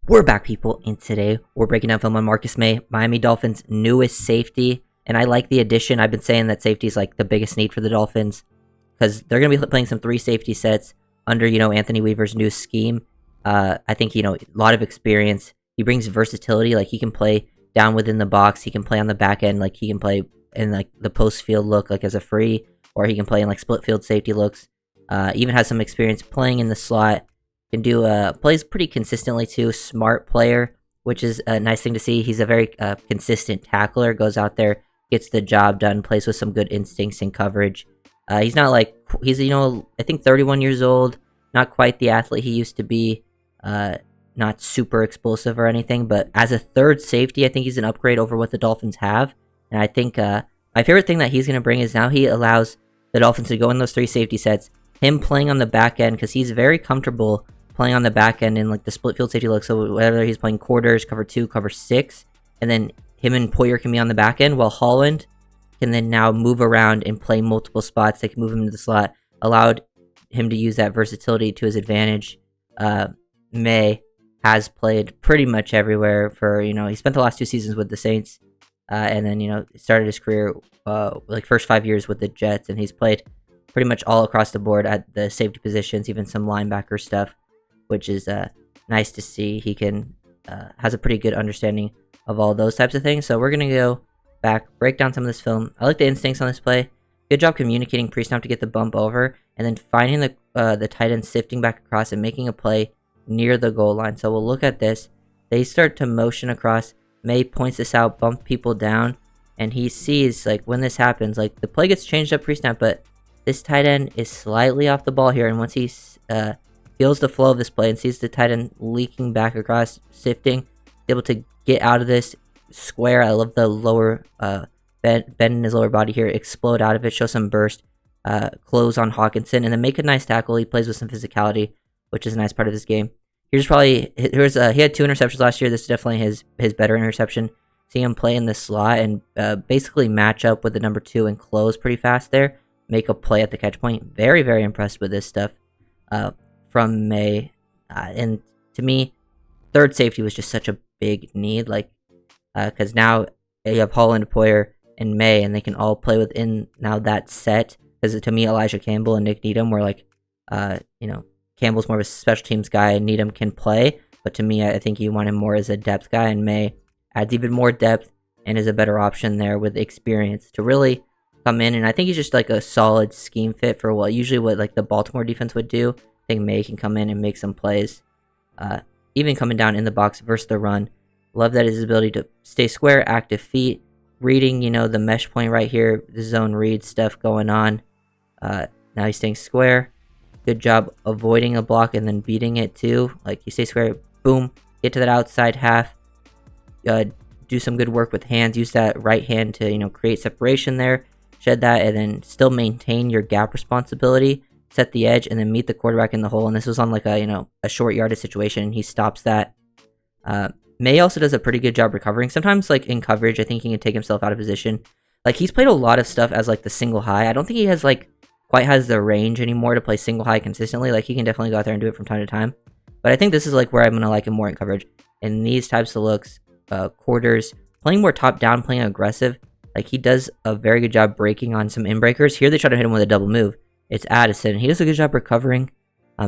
We're back, people, and today we're breaking down film on Marcus Maye, Miami Dolphins' newest safety. And I like the addition. I've been saying that safety is like the biggest need for the Dolphins because they're going to be playing some 3 safety sets under, Anthony Weaver's new scheme. I think, a lot of experience. He brings versatility. Like, he can play down within the box. He can play on the back end. Like, he can play in, like, the post field look, like, as a free, or he can play in, like, split field safety looks. Even has some experience playing in the slot. Can do plays pretty consistently too. Smart player, which is a nice thing to see. He's a very consistent tackler. Goes out there, gets the job done. Plays with some good instincts and coverage. He's not like he's I think 31 years old. Not quite the athlete he used to be. Not super explosive or anything. But as a third safety, I think he's an upgrade over what the Dolphins have. And I think my favorite thing that he's going to bring is now he allows the Dolphins to go in those 3 safety sets. Him playing on the back end because he's very comfortable playing on the back end in like the split field safety look. So whether he's playing quarters, cover 2, cover 6, and then him and Poyer can be on the back end, while Holland can then now move around and play multiple spots. They can move him into the slot, allowed him to use that versatility to his advantage. Maye has played pretty much everywhere for, he spent the last 2 seasons with the Saints, and then, started his career, like first 5 years with the Jets, and he's played pretty much all across the board at the safety positions, even some linebacker stuff, which is nice to see. He has a pretty good understanding of all those types of things. So we're going to go back, break down some of this film. I like the instincts on this play. Good job communicating pre-snap to get the bump over, and then finding the tight end sifting back across and making a play near the goal line. So we'll look at this. They start to motion across. Maye points this out, bump people down, and he sees, like, when this happens, like, the play gets changed up pre-snap, but this tight end is slightly off the ball here, and once he feels the flow of this play and sees the tight end leaking back across, sifting, able to get out of this square. I love the lower bend in his lower body here, explode out of it, show some burst, close on Hawkinson, and then make a nice tackle. He plays with some physicality, which is a nice part of this game. He had 2 interceptions last year. This is definitely his better interception. Seeing him play in the slot and basically match up with the number 2 and close pretty fast there. Make a play at the catch point. Very, very impressed with this stuff from Maye. And to me, third safety was just such a big need. Like, because now you have Holland, Poyer, and Maye, and they can all play within now that set. Because to me, Elijah Campbell and Nick Needham were like, Campbell's more of a special teams guy, and Needham can play. But to me, I think you want him more as a depth guy, and Maye adds even more depth and is a better option there with experience to really come in. And I think he's just like a solid scheme fit for what like the Baltimore defense would do. I think Maye can come in and make some plays, even coming down in the box versus the run. Love that his ability to stay square, active feet, reading, the mesh point right here, the zone read stuff going on. Now he's staying square. Good job avoiding a block and then beating it too. Like, you stay square, boom, get to that outside half. Do some good work with hands. Use that right hand to, create separation there. Shed that, and then still maintain your gap responsibility. Set the edge, and then meet the quarterback in the hole. And this was on like a short yardage situation, and he stops that. Maye also does a pretty good job recovering. Sometimes, like, in coverage, I think he can take himself out of position. Like, he's played a lot of stuff as like the single high. I don't think he has quite has the range anymore to play single high consistently. Like, he can definitely go out there and do it from time to time. But I think this is like where I'm gonna like him more in coverage. In these types of looks, quarters, playing more top down, playing aggressive. Like, he does a very good job breaking on some in-breakers. Here they try to hit him with a double move. It's Addison. He does a good job recovering.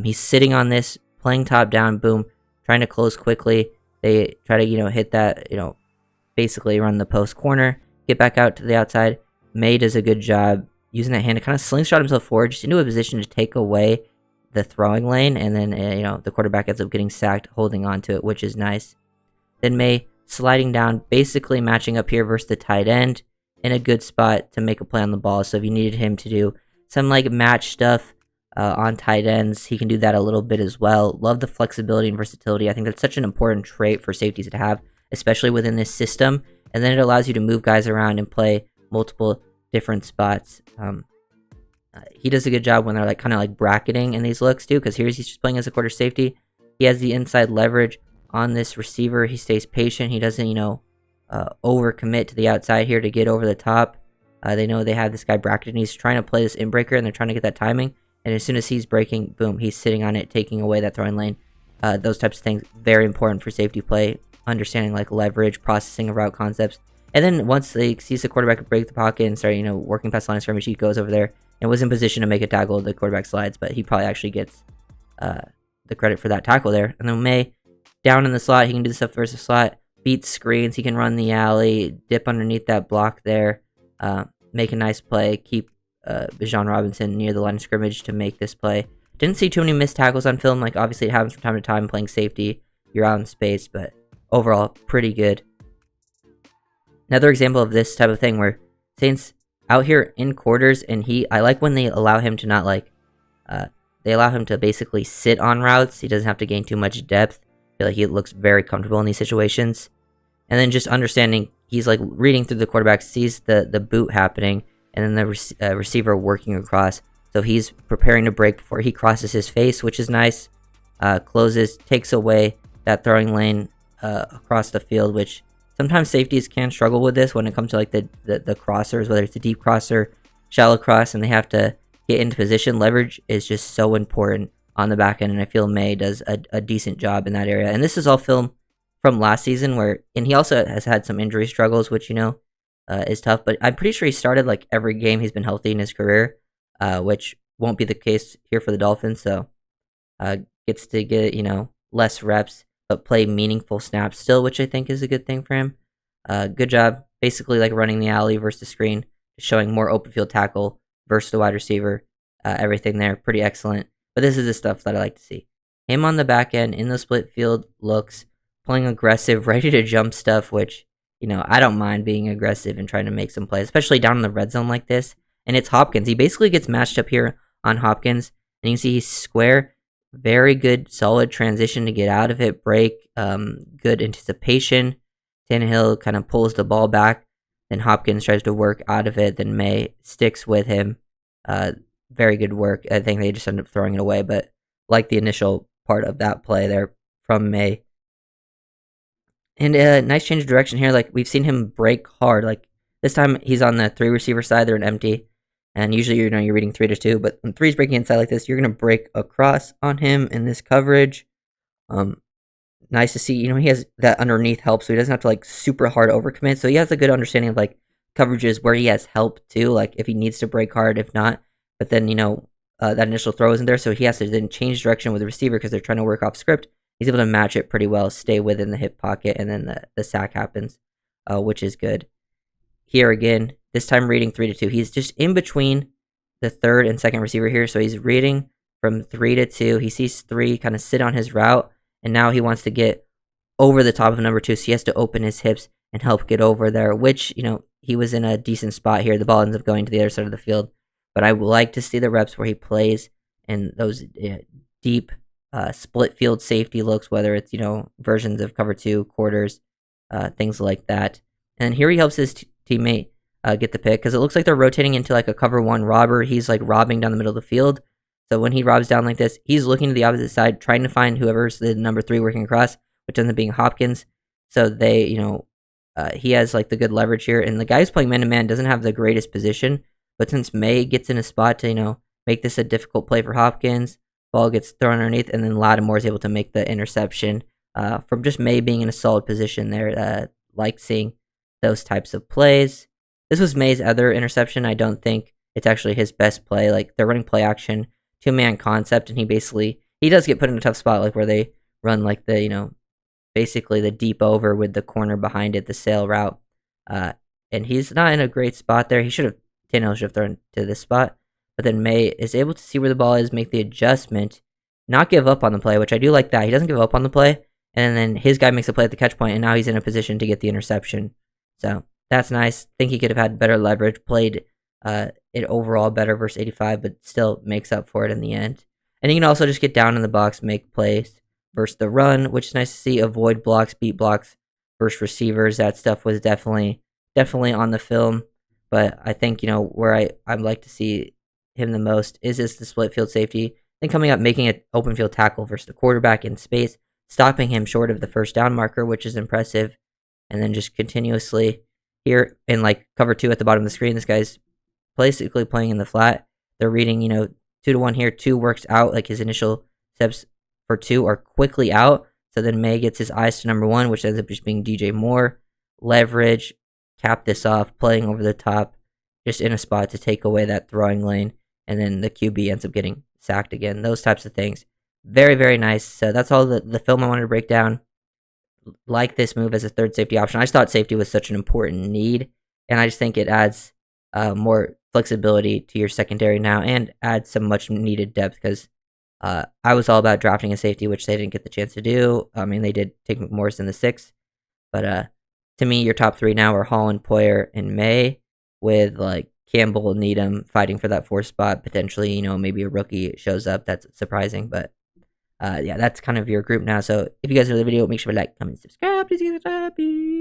He's sitting on this, playing top down, boom, trying to close quickly. They try to, hit that, basically run the post corner, get back out to the outside. Maye does a good job using that hand to kind of slingshot himself forward, just into a position to take away the throwing lane, and then, the quarterback ends up getting sacked, holding on to it, which is nice. Then Maye sliding down, basically matching up here versus the tight end in a good spot to make a play on the ball. So if you needed him to do some like match stuff on tight ends, he can do that a little bit as well. Love the flexibility and versatility. I think that's such an important trait for safeties to have, especially within this system. And then it allows you to move guys around and play multiple different spots. He does a good job when they're like kind of like bracketing in these looks too, because he's just playing as a quarter safety. He has the inside leverage on this receiver. He stays patient. He doesn't, overcommit to the outside here to get over the top. They know they have this guy bracketed, and he's trying to play this in breaker, and they're trying to get that timing. And as soon as he's breaking, boom, he's sitting on it, taking away that throwing lane. those types of things, very important for safety play. Understanding like leverage, processing of route concepts. And then once he sees the quarterback break the pocket and start, working past the line of scrimmage, he goes over there and was in position to make a tackle. The quarterback slides, but he probably actually gets the credit for that tackle there. And then Maye, down in the slot, he can do the stuff versus slot, beat screens, he can run the alley, dip underneath that block there, make a nice play, keep Bijan Robinson near the line of scrimmage to make this play. Didn't see too many missed tackles on film. Like, obviously, it happens from time to time playing safety. You're out in space, but overall, pretty good. Another example of this type of thing where Saints out here in quarters, and I like when they allow him to not they allow him to basically sit on routes. He doesn't have to gain too much depth. I feel like he looks very comfortable in these situations. And then just understanding, he's like reading through the quarterback, sees the boot happening, and then the receiver working across. So he's preparing to break before he crosses his face, which is nice. Closes, takes away that throwing lane across the field, which sometimes safeties can struggle with this when it comes to like the crossers, whether it's a deep crosser, shallow cross, and they have to get into position. Leverage is just so important on the back end, and I feel Maye does a decent job in that area. And this is all film from last season, and he also has had some injury struggles, which is tough. But I'm pretty sure he started like every game he's been healthy in his career, which won't be the case here for the Dolphins. So gets to get less reps, but play meaningful snaps still, which I think is a good thing for him. Good job, basically like running the alley versus the screen, showing more open field tackle versus the wide receiver. Everything there, pretty excellent. But this is the stuff that I like to see. Him on the back end in the split field looks, playing aggressive, ready to jump stuff, which, I don't mind being aggressive and trying to make some plays, especially down in the red zone like this. And it's Hopkins. He basically gets matched up here on Hopkins, and you can see he's square. Very good, solid transition to get out of it, break, good anticipation. Tannehill kind of pulls the ball back, then Hopkins tries to work out of it, then Maye sticks with him. Very good work. I think they just end up throwing it away, but like the initial part of that play there from Maye. And nice change of direction here. Like, we've seen him break hard. Like, this time he's on the 3 receiver side, they're an empty. And usually, you're reading 3 to 2, but when 3's breaking inside like this, you're going to break across on him in this coverage. Nice to see, he has that underneath help, so he doesn't have to, like, super hard overcommit. So he has a good understanding of, like, coverages where he has help, too, like, if he needs to break hard, if not. But then, that initial throw isn't there, so he has to then change direction with the receiver because they're trying to work off script. He's able to match it pretty well, stay within the hip pocket, and then the sack happens, which is good. Here again, this time reading 3 to 2. He's just in between the third and second receiver here, so he's reading from 3 to 2. He sees 3 kind of sit on his route, and now he wants to get over the top of number 2, so he has to open his hips and help get over there, which, he was in a decent spot here. The ball ends up going to the other side of the field, but I would like to see the reps where he plays in those deep split field safety looks, whether it's, versions of cover 2, quarters, things like that. And here he helps his teammate get the pick, because it looks like they're rotating into like a cover 1 robber. He's like robbing down the middle of the field. So when he robs down like this, he's looking to the opposite side, trying to find whoever's the number 3 working across, which ends up being Hopkins. So they, he has like the good leverage here. And the guy who's playing man-to-man doesn't have the greatest position, but since Maye gets in a spot to, make this a difficult play for Hopkins, ball gets thrown underneath, and then Lattimore is able to make the interception from just Maye being in a solid position there. Like seeing those types of plays. This was Maye's other interception. I don't think it's actually his best play. Like, they're running play action, 2-man concept, and he does get put in a tough spot, like where they run like the, basically the deep over with the corner behind it, the sail route. And he's not in a great spot there. Tannehill should have thrown to this spot. But then Maye is able to see where the ball is, make the adjustment, not give up on the play, which I do like that. He doesn't give up on the play, and then his guy makes a play at the catch point, and now he's in a position to get the interception. So that's nice. Think he could have had better leverage, played it overall better versus 85, but still makes up for it in the end. And he can also just get down in the box, make plays versus the run, which is nice to see. Avoid blocks, beat blocks versus receivers. That stuff was definitely on the film. But I think, where I'd like to see him the most is the split field safety. Then coming up, making an open field tackle versus the quarterback in space, stopping him short of the first down marker, which is impressive. And then just continuously here in like cover 2 at the bottom of the screen, this guy's basically playing in the flat. They're reading, 2 to 1 here. 2 works out, like his initial steps for 2 are quickly out. So then Maye gets his eyes to number 1, which ends up just being DJ Moore. Leverage, cap this off, playing over the top, just in a spot to take away that throwing lane. And then the QB ends up getting sacked again. Those types of things. Very, very nice. So that's all the film I wanted to break down. Like this move as a third safety option. I just thought safety was such an important need. And I just think it adds more flexibility to your secondary now and adds some much needed depth because I was all about drafting a safety, which they didn't get the chance to do. I mean, they did take McMorris in the 6th, but to me, your top 3 now are Holland, Poyer, and Maye, with like Campbell and Needham fighting for that 4th spot. Potentially, maybe a rookie shows up. That's surprising, but yeah, that's kind of your group now. So if you guys enjoyed the video, make sure to like, comment, subscribe. Please,